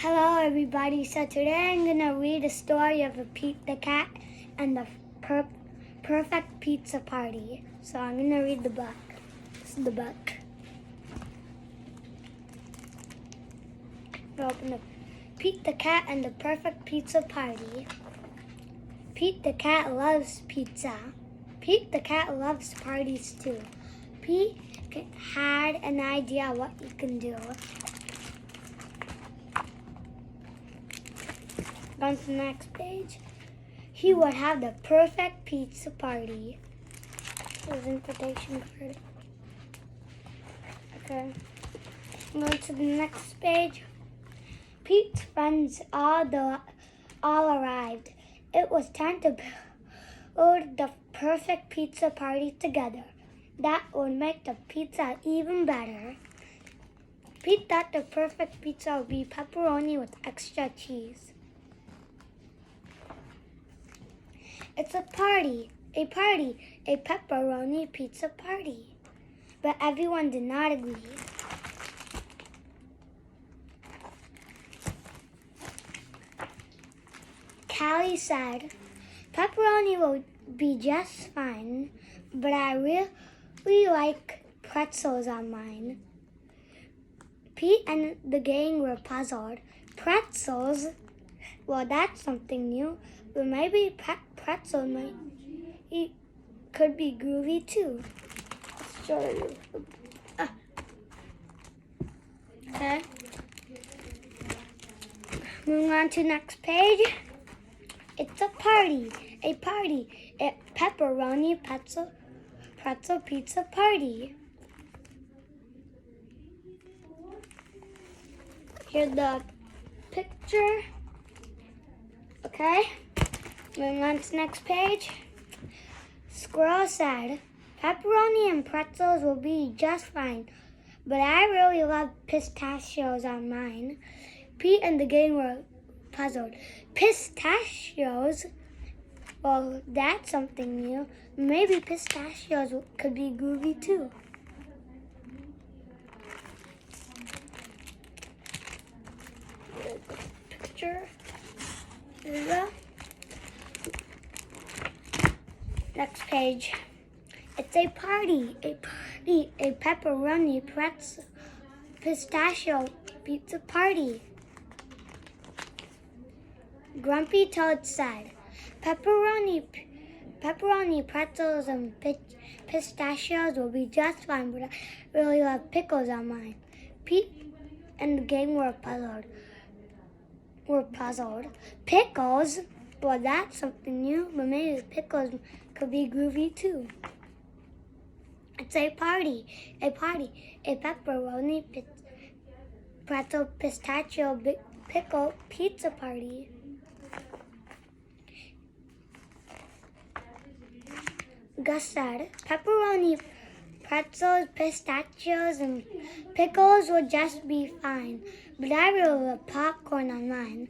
Hello everybody, so today I'm going to read a story of Pete the Cat and the Perfect Pizza Party. So I'm going to read the book. This is the book. We'll open up. Pete the Cat and the Perfect Pizza Party. Pete the Cat loves pizza. Pete the Cat loves parties too. Pete had an idea what you can do. On to the next page. He would have the perfect pizza party. There's an invitation card. Okay. Go to the next page. Pete's friends all arrived. It was time to build the perfect pizza party together. That would make the pizza even better. Pete thought the perfect pizza would be pepperoni with extra cheese. It's a party, a pepperoni pizza party. But everyone did not agree. Callie said, pepperoni will be just fine, but I really like pretzels on mine. Pete and the gang were puzzled. Pretzels? Well, that's something new, but maybe pretzel could be groovy too. Let's show you. Okay. Moving on to the next page. It's a party, a pepperoni pretzel pizza party. Here's the picture. Okay. Moving on to the next page. Squirrel said, pepperoni and pretzels will be just fine, but I really love pistachios on mine. Pete and the gang were puzzled. Pistachios? Well, that's something new. Maybe pistachios could be groovy too. Picture. There we go. Next page. It's a party, a pepperoni pretzel pistachio pizza party. Grumpy Toad said, pepperoni pretzels and pistachios will be just fine, but I really love pickles on mine. Pete and the gang were puzzled. Pickles? Well, that's something new, but maybe pickles could be groovy too. It's a party, a pepperoni pretzel pistachio pickle pizza party. Gus said, pepperoni pretzels, pistachios, and pickles will just be fine, but I really love popcorn on mine.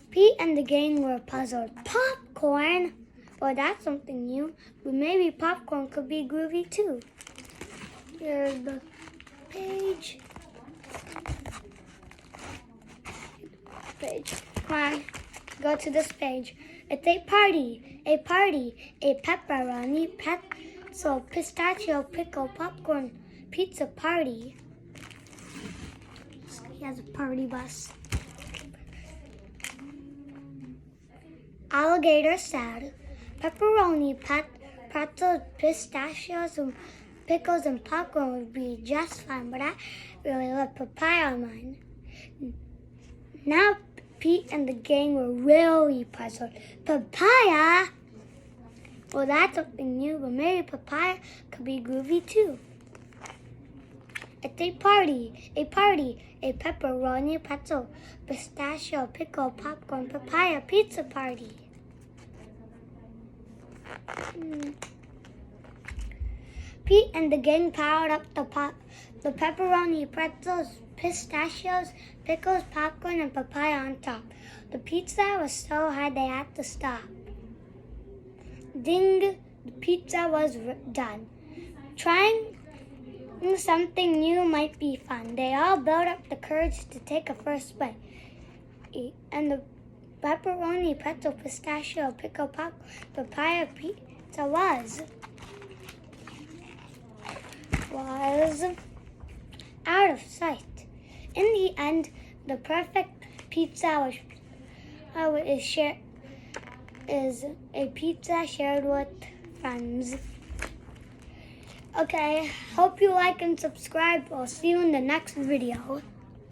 Pete and the gang were puzzled. Popcorn? Well, that's something new, but maybe popcorn could be groovy too. Here's the page. Come on, go to this page. It's a party, a pepperoni pretzel pistachio pickle popcorn pizza party. He has a party bus. Alligator said, pepperoni pretzels, pistachios, and pickles and popcorn would be just fine, but I really love papaya on mine. Now Pete and the gang were really puzzled. Papaya? Well, that's something new, but maybe papaya could be groovy too. It's a party, a pepperoni pretzel, pistachio, pickle, popcorn, papaya pizza party. Pete and the gang piled up the pepperoni pretzels, pistachios, pickles, popcorn, and papaya on top. The pizza was so high they had to stop. Ding! The pizza was done. Trying Something new might be fun. They all built up the courage to take a first bite. And the pepperoni, pretzel, pistachio, pickle, papaya pizza was out of sight. In the end, the perfect pizza is a pizza shared with friends. Okay, hope you like and subscribe. I'll see you in the next video.